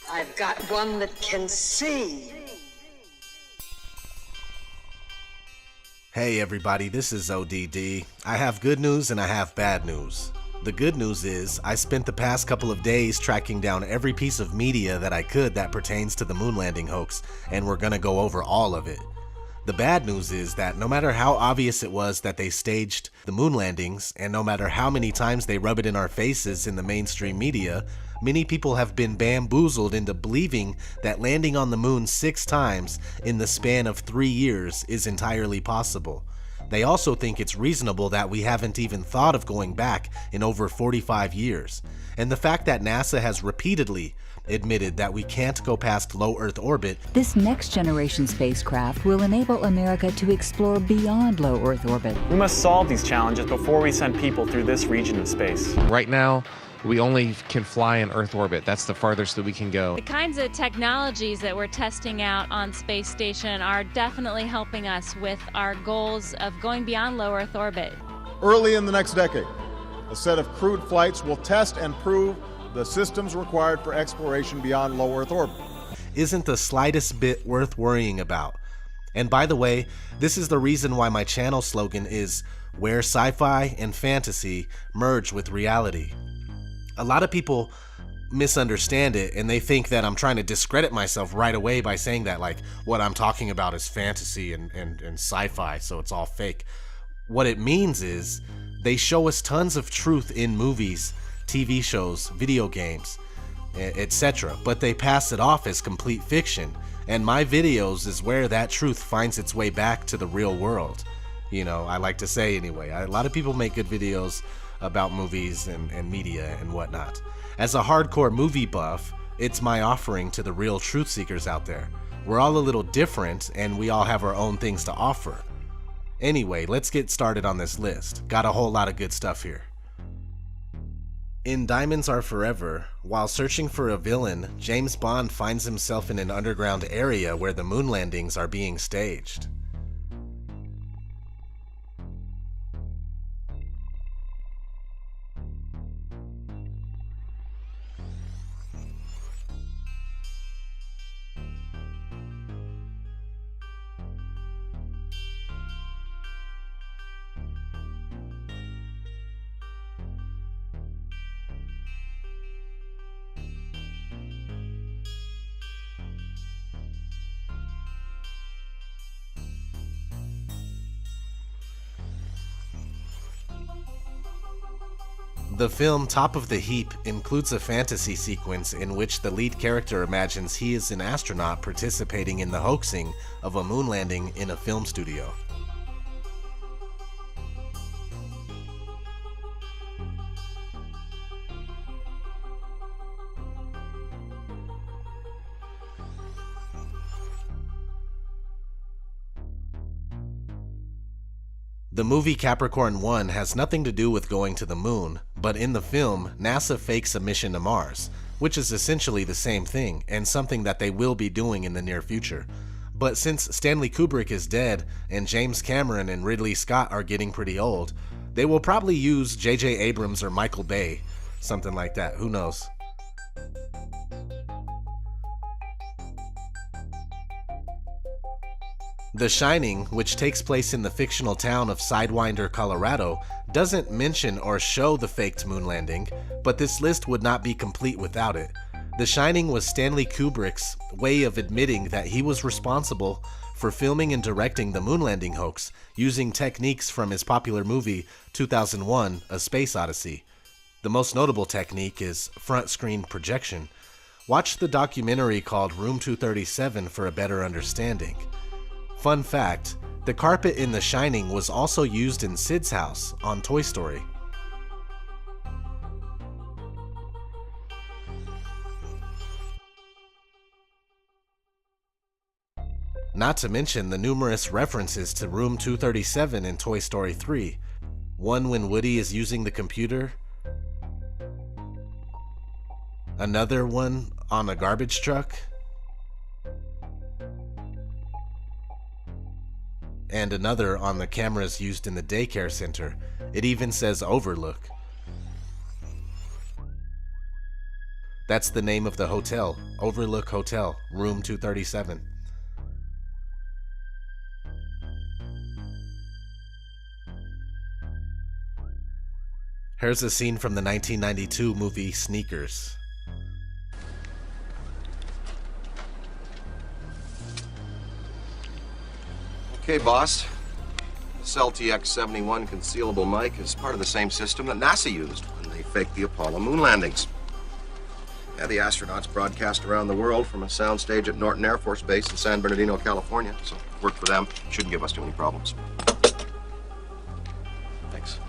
I've got one that can see. Hey everybody, this is ODD. I have good news and I have bad news. The good news is I spent the past couple of days tracking down every piece of media that I could that pertains to the moon landing hoax, and we're gonna go over all of it. The bad news is that no matter how obvious it was that they staged the moon landings, and no matter how many times they rub it in our faces in the mainstream media, many people have been bamboozled into believing that landing on the moon 6 times in the span of 3 years is entirely possible. They also think it's reasonable that we haven't even thought of going back in over 45 years. And the fact that NASA has repeatedly admitted that we can't go past low Earth orbit. This next generation spacecraft will enable America to explore beyond low Earth orbit. We must solve these challenges before we send people through this region of space. Right now, we only can fly in Earth orbit. That's the farthest that we can go. The kinds of technologies that we're testing out on space station are definitely helping us with our goals of going beyond low Earth orbit. Early in the next decade, a set of crewed flights will test and prove the systems required for exploration beyond low Earth orbit. Isn't the slightest bit worth worrying about. And by the way, this is the reason why my channel slogan is where sci-fi and fantasy merge with reality. A lot of people misunderstand it and they think that I'm trying to discredit myself right away by saying that like what I'm talking about is fantasy and sci-fi, so it's all fake. What it means is they show us tons of truth in movies, TV shows, video games, etc., but they pass it off as complete fiction, and my videos is where that truth finds its way back to the real world. You know, I like to say anyway. A lot of people make good videos about movies and media and whatnot. As a hardcore movie buff, it's my offering to the real truth seekers out there. We're all a little different and we all have our own things to offer. Anyway, let's get started on this list. Got a whole lot of good stuff here. In Diamonds Are Forever, while searching for a villain, James Bond finds himself in an underground area where the moon landings are being staged. The film Top of the Heap includes a fantasy sequence in which the lead character imagines he is an astronaut participating in the hoaxing of a moon landing in a film studio. The movie Capricorn 1 has nothing to do with going to the moon, but in the film, NASA fakes a mission to Mars, which is essentially the same thing, and something that they will be doing in the near future. But since Stanley Kubrick is dead, and James Cameron and Ridley Scott are getting pretty old, they will probably use J.J. Abrams or Michael Bay, something like that, who knows. The Shining, which takes place in the fictional town of Sidewinder, Colorado, doesn't mention or show the faked moon landing, but this list would not be complete without it. The Shining was Stanley Kubrick's way of admitting that he was responsible for filming and directing the moon landing hoax using techniques from his popular movie 2001: A Space Odyssey. The most notable technique is front screen projection. Watch the documentary called Room 237 for a better understanding. Fun fact, the carpet in The Shining was also used in Sid's house on Toy Story. Not to mention the numerous references to Room 237 in Toy Story 3. One when Woody is using the computer. Another one on a garbage truck. And another on the cameras used in the daycare center. It even says overlook. That's the name of the hotel, Overlook Hotel, room 237. Here's a scene from the 1992 movie Sneakers. Okay, boss. This LTX-71 concealable mic is part of the same system that NASA used when they faked the Apollo moon landings. Yeah, the astronauts broadcast around the world from a soundstage at Norton Air Force Base in San Bernardino, California. So, work for them. Shouldn't give us too many problems. Thanks.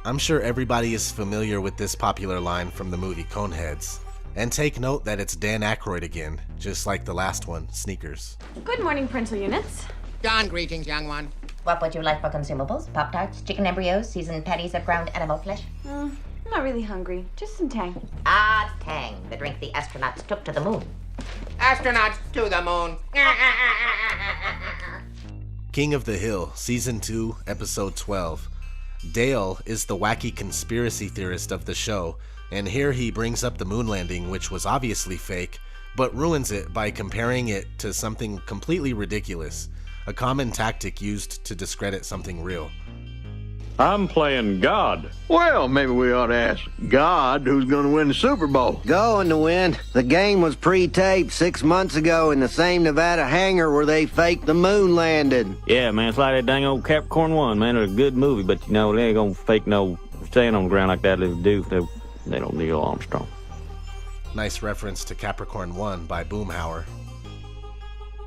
I'm sure everybody is familiar with this popular line from the movie Coneheads. And take note that it's Dan Aykroyd again, just like the last one, Sneakers. Good morning, parental units. Dawn greetings, young one. What would you like for consumables? Pop-Tarts, chicken embryos, seasoned patties of ground animal flesh? I'm not really hungry. Just some Tang. Ah, Tang, the drink the astronauts took to the moon. Astronauts to the moon. King of the Hill, Season 2, Episode 12. Dale is the wacky conspiracy theorist of the show, and here he brings up the moon landing, which was obviously fake, but ruins it by comparing it to something completely ridiculous, a common tactic used to discredit something real. I'm playing God. Well, maybe we ought to ask God who's going to win the Super Bowl. Going to win. The game was pre-taped 6 months ago in the same Nevada hangar where they faked the moon landing. Yeah, man, it's like that dang old Capricorn 1, man. It's a good movie, but, you know, they ain't gonna fake no stand on the ground like that. They do. They don't Neil Armstrong. Nice reference to Capricorn 1 by Boomhauer.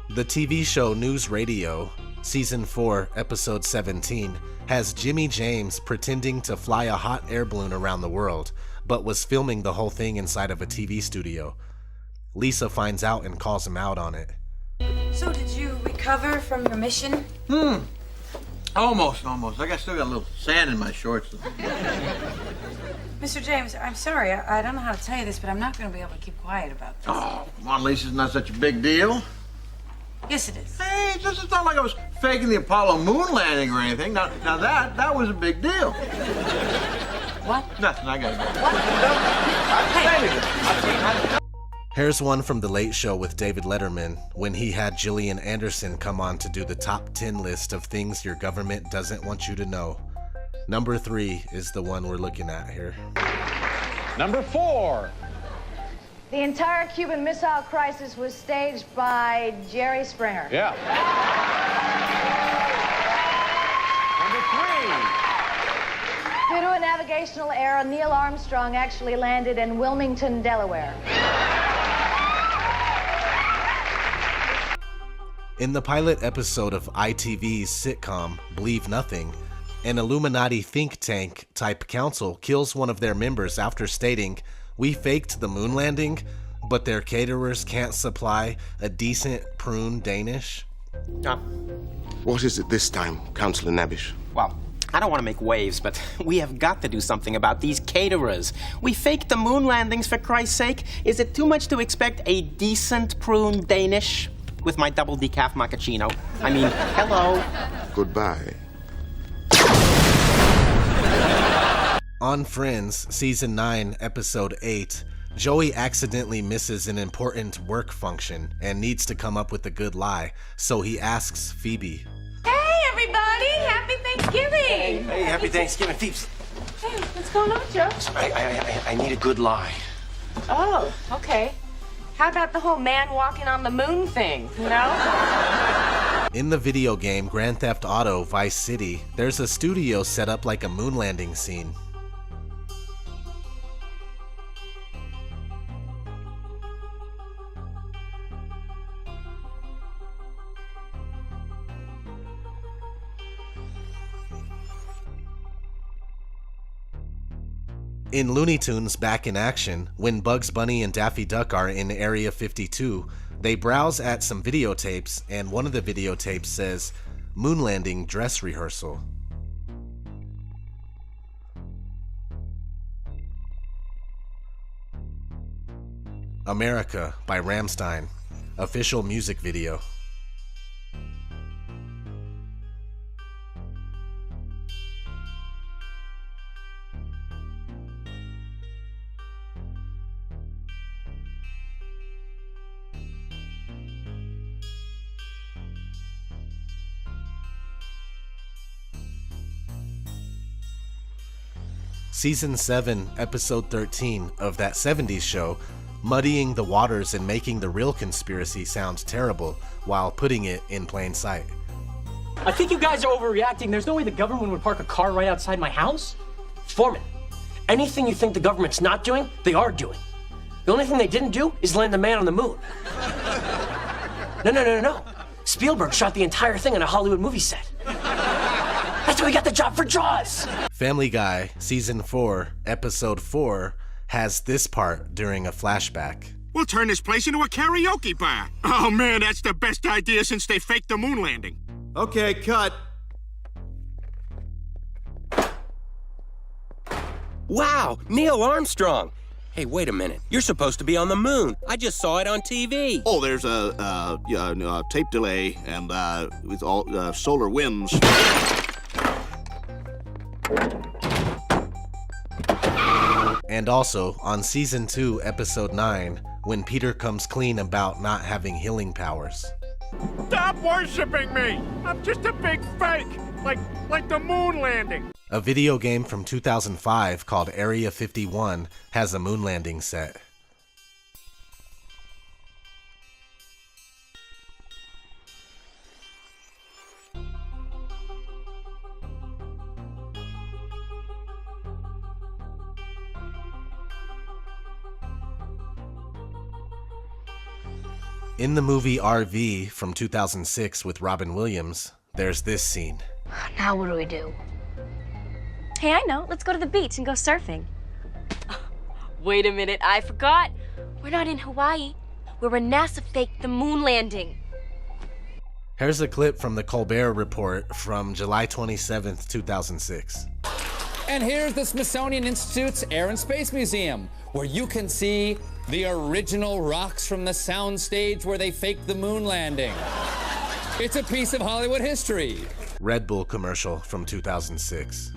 The TV show News Radio, Season 4, Episode 17, has Jimmy James pretending to fly a hot air balloon around the world, but was filming the whole thing inside of a TV studio. Lisa finds out and calls him out on it. So did you recover from your mission? Almost. I still got a little sand in my shorts. Mr. James, I'm sorry. I don't know how to tell you this, but I'm not going to be able to keep quiet about this. Oh, come on, Lisa, it's not such a big deal. Yes, it is. Hey, it's not like I was faking the Apollo moon landing or anything. Now that was a big deal. What? Nothing, I gotta go. Hey. Here's one from The Late Show with David Letterman, when he had Gillian Anderson come on to do the top 10 list of things your government doesn't want you to know. Number 3 is the one we're looking at here. Number 4. The entire Cuban Missile Crisis was staged by Jerry Springer. Yeah. Number 3. Due to a navigational error, Neil Armstrong actually landed in Wilmington, Delaware. In the pilot episode of ITV's sitcom Believe Nothing, an Illuminati think tank type council kills one of their members after stating, "We faked the moon landing, but their caterers can't supply a decent prune Danish." What is it this time, Councillor Nabish? Well, I don't want to make waves, but we have got to do something about these caterers. We faked the moon landings, for Christ's sake. Is it too much to expect a decent prune Danish? With my double decaf macchiato. I mean, hello. Goodbye. On Friends, Season 9, Episode 8, Joey accidentally misses an important work function and needs to come up with a good lie, so he asks Phoebe. Hey, everybody! Happy Thanksgiving! Hey, happy Thanksgiving, Phoebes. Hey, what's going on, Joe? I need a good lie. Oh, okay. How about the whole man walking on the moon thing, you know? In the video game Grand Theft Auto Vice City, there's a studio set up like a moon landing scene. In Looney Tunes Back in Action, when Bugs Bunny and Daffy Duck are in Area 52, they browse at some videotapes, and one of the videotapes says, "Moon landing dress rehearsal." America by Rammstein, official music video. Season 7, Episode 13 of that 70s show, muddying the waters and making the real conspiracy sound terrible while putting it in plain sight. I think you guys are overreacting. There's no way the government would park a car right outside my house. Foreman, anything you think the government's not doing, they are doing. The only thing they didn't do is land the man on the moon. No. Spielberg shot the entire thing on a Hollywood movie set. That's why we got the job for Jaws. Family Guy, Season 4, Episode 4, has this part during a flashback. We'll turn this place into a karaoke bar. Oh man, that's the best idea since they faked the moon landing. Okay, cut. Wow, Neil Armstrong. Hey, wait a minute. You're supposed to be on the moon. I just saw it on TV. Oh, there's a tape delay and with all solar winds. And also, on Season 2, Episode 9, when Peter comes clean about not having healing powers. Stop worshiping me! I'm just a big fake, like the moon landing. A video game from 2005 called Area 51 has a moon landing set. In the movie RV from 2006 with Robin Williams, there's this scene. Now what do we do? Hey, I know. Let's go to the beach and go surfing. Wait a minute, I forgot. We're not in Hawaii. We're where NASA faked the moon landing. Here's a clip from the Colbert Report from July 27th, 2006. And here's the Smithsonian Institute's Air and Space Museum, where you can see the original rocks from the soundstage where they faked the moon landing. It's a piece of Hollywood history. Red Bull commercial from 2006.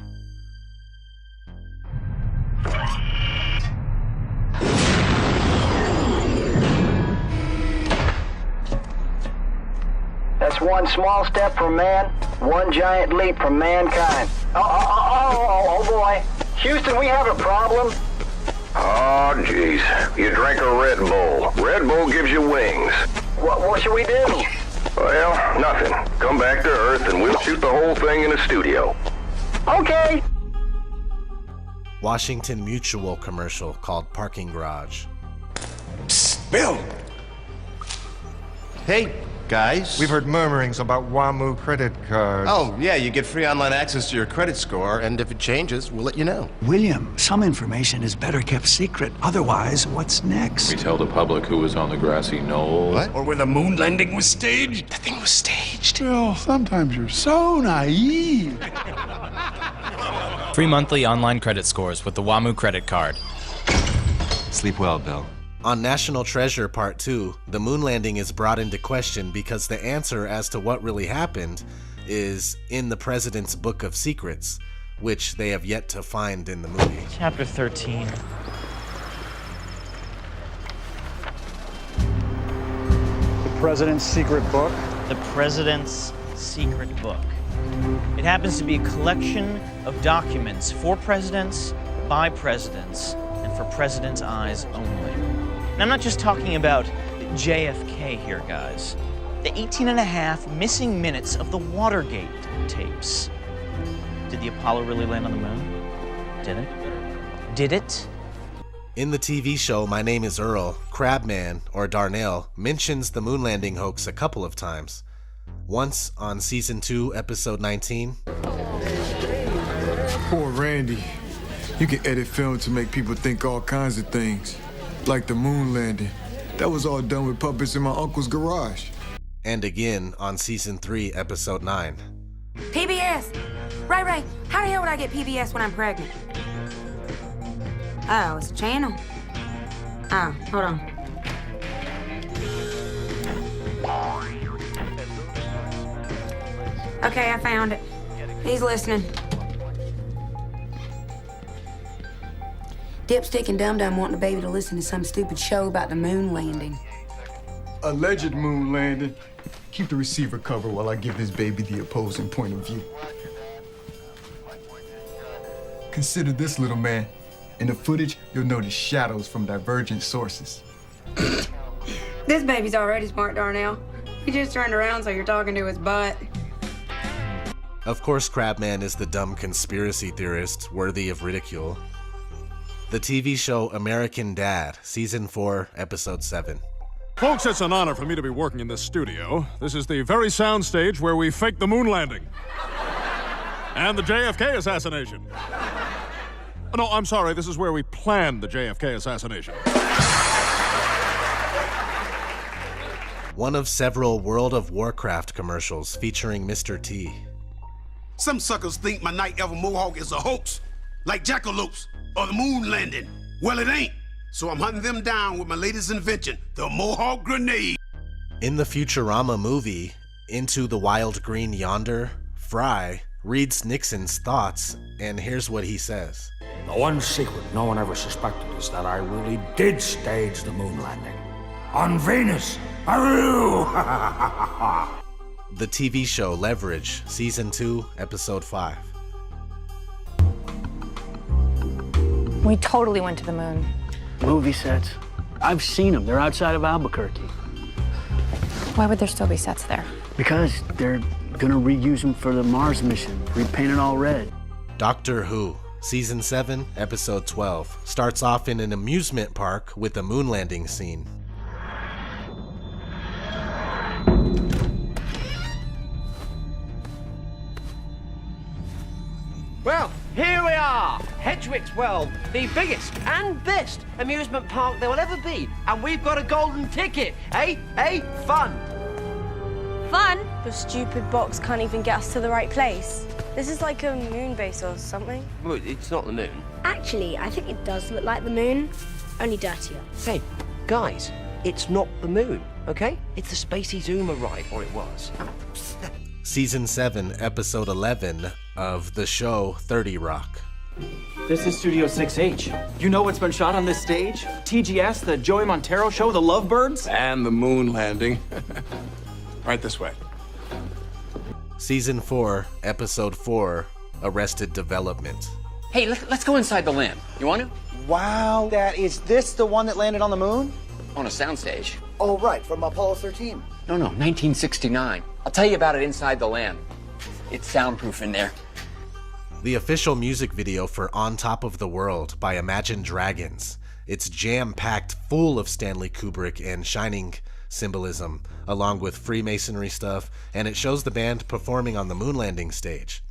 That's one small step for man, one giant leap for mankind. Oh boy. Houston, we have a problem. Oh, jeez. You drank a Red Bull. Red Bull gives you wings. What should we do? Well, nothing. Come back to Earth and we'll shoot the whole thing in a studio. Okay. Washington Mutual commercial called Parking Garage. Psst, Bill! Hey, guys. We've heard murmurings about WAMU credit cards. Oh, yeah, you get free online access to your credit score, and if it changes, we'll let you know. William, some information is better kept secret. Otherwise, what's next? We tell the public who was on the grassy knoll. What? Or where the moon landing was staged? The thing was staged. Bill, sometimes you're so naive. Free monthly online credit scores with the WAMU credit card. Sleep well, Bill. On National Treasure Part 2, the moon landing is brought into question because the answer as to what really happened is in the President's Book of Secrets, which they have yet to find in the movie. Chapter 13. The President's Secret Book? The President's Secret Book. It happens to be a collection of documents for presidents, by presidents, and for presidents' eyes only. And I'm not just talking about JFK here, guys. The 18.5 missing minutes of the Watergate tapes. Did the Apollo really land on the moon? Did it? Did it? In the TV show My Name is Earl, Crabman, or Darnell, mentions the moon landing hoax a couple of times. Once on Season 2, Episode 19. Poor Randy. You can edit film to make people think all kinds of things. Like the moon landing. That was all done with puppets in my uncle's garage. And again on Season 3, Episode 9. PBS! Ray, how the hell would I get PBS when I'm pregnant? Oh, it's a channel. Oh, hold on. Okay, I found it. He's listening. Dipstick and Dum Dum wanting the baby to listen to some stupid show about the moon landing. Alleged moon landing. Keep the receiver covered while I give this baby the opposing point of view. Consider this, little man. In the footage, you'll notice shadows from divergent sources. This baby's already smart, Darnell. He just turned around so you're talking to his butt. Of course, Crabman is the dumb conspiracy theorist worthy of ridicule. The TV show American Dad, Season 4, Episode 7. Folks, it's an honor for me to be working in this studio. This is the very soundstage where we faked the moon landing. And the JFK assassination. No, I'm sorry, this is where we planned the JFK assassination. One of several World of Warcraft commercials featuring Mr. T. Some suckers think my Night Elf Mohawk is a hoax, like Jackalopes or the moon landing. Well, it ain't. So I'm hunting them down with my latest invention, the Mohawk grenade. In the Futurama movie, Into the Wild Green Yonder, Fry reads Nixon's thoughts, and here's what he says. The one secret no one ever suspected is that I really did stage the moon landing. On Venus. Aroo! The TV show Leverage, Season 2, Episode 5. We totally went to the moon. Movie sets. I've seen them. They're outside of Albuquerque. Why would there still be sets there? Because they're gonna reuse them for the Mars mission. Repaint it all red. Doctor Who, Season 7, Episode 12, starts off in an amusement park with a moon landing scene. Well, here we are, Hedgewick's World, the biggest and best amusement park there will ever be. And we've got a golden ticket, eh? Fun. Fun? Your stupid box can't even get us to the right place. This is like a moon base or something. Well, it's not the moon. Actually, I think it does look like the moon, only dirtier. Hey, guys, it's not the moon, okay? It's the Spacey Zoomer ride, or it was. Season 7, Episode 11 of the show 30 Rock. This is Studio 6H. You know what's been shot on this stage? TGS, the Joey Montero show, The Lovebirds? And the moon landing. Right this way. Season 4, Episode 4, Arrested Development. Hey, let's go inside the LAM. You want to? Wow, is this the one that landed on the moon? On a soundstage. Oh, right, from Apollo 13. No, 1969. I'll tell you about it inside the LAM. It's soundproof in there. The official music video for On Top of the World by Imagine Dragons. It's jam-packed full of Stanley Kubrick and Shining symbolism, along with Freemasonry stuff, and it shows the band performing on the moon landing stage.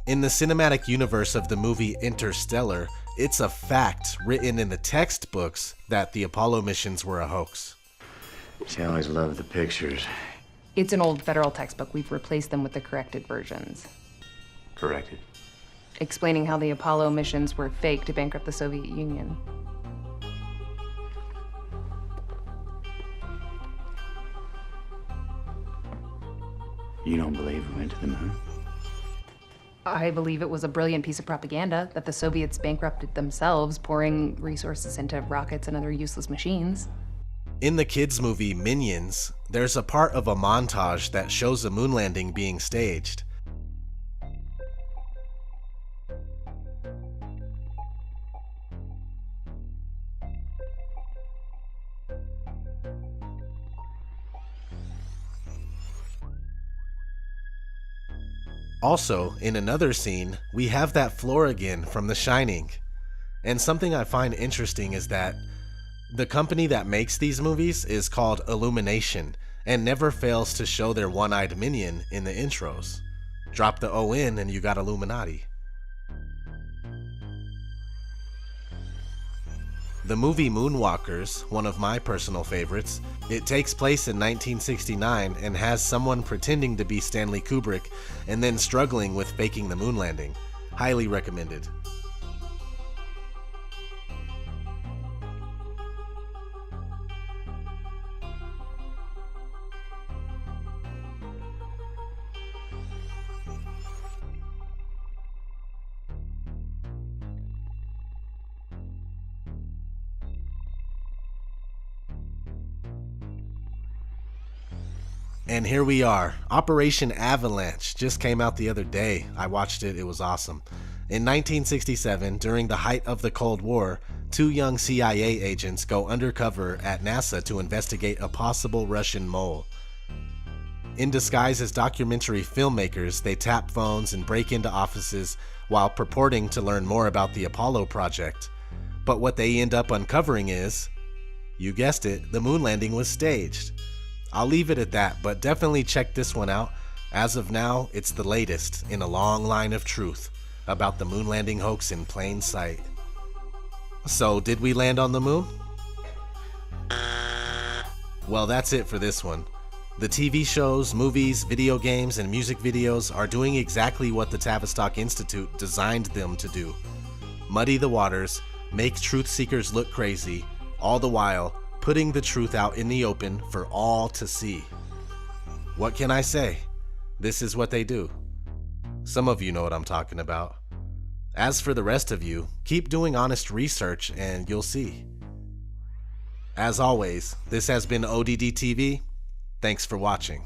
In the cinematic universe of the movie Interstellar, it's a fact written in the textbooks that the Apollo missions were a hoax. She always loved the pictures. It's an old federal textbook. We've replaced them with the corrected versions. Corrected. Explaining how the Apollo missions were fake to bankrupt the Soviet Union. You don't believe we went to the moon? I believe it was a brilliant piece of propaganda that the Soviets bankrupted themselves, pouring resources into rockets and other useless machines. In the kids' movie Minions, there's a part of a montage that shows a moon landing being staged. Also, in another scene, we have that floor again from The Shining. And something I find interesting is that the company that makes these movies is called Illumination and never fails to show their one-eyed minion in the intros. Drop the O in and you got Illuminati. The movie Moonwalkers, one of my personal favorites, it takes place in 1969 and has someone pretending to be Stanley Kubrick and then struggling with faking the moon landing. Highly recommended. And here we are. Operation Avalanche just came out the other day. I watched it. It was awesome. In 1967, during the height of the Cold War, 2 young CIA agents go undercover at NASA to investigate a possible Russian mole. In disguise as documentary filmmakers, they tap phones and break into offices while purporting to learn more about the Apollo project. But what they end up uncovering is, you guessed it, the moon landing was staged. I'll leave it at that, but definitely check this one out. As of now, it's the latest in a long line of truth about the moon landing hoax in plain sight. So, did we land on the moon? Well, that's it for this one. The TV shows, movies, video games, and music videos are doing exactly what the Tavistock Institute designed them to do. Muddy the waters, make truth seekers look crazy, all the while putting the truth out in the open for all to see. What can I say? This is what they do. Some of you know what I'm talking about. As for the rest of you, keep doing honest research and you'll see. As always, this has been ODDTV. Thanks for watching.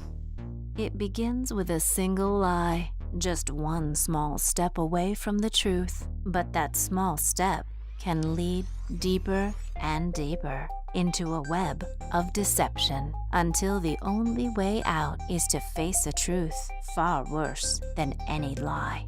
It begins with a single lie, just one small step away from the truth. But that small step can lead deeper and deeper into a web of deception until the only way out is to face a truth far worse than any lie.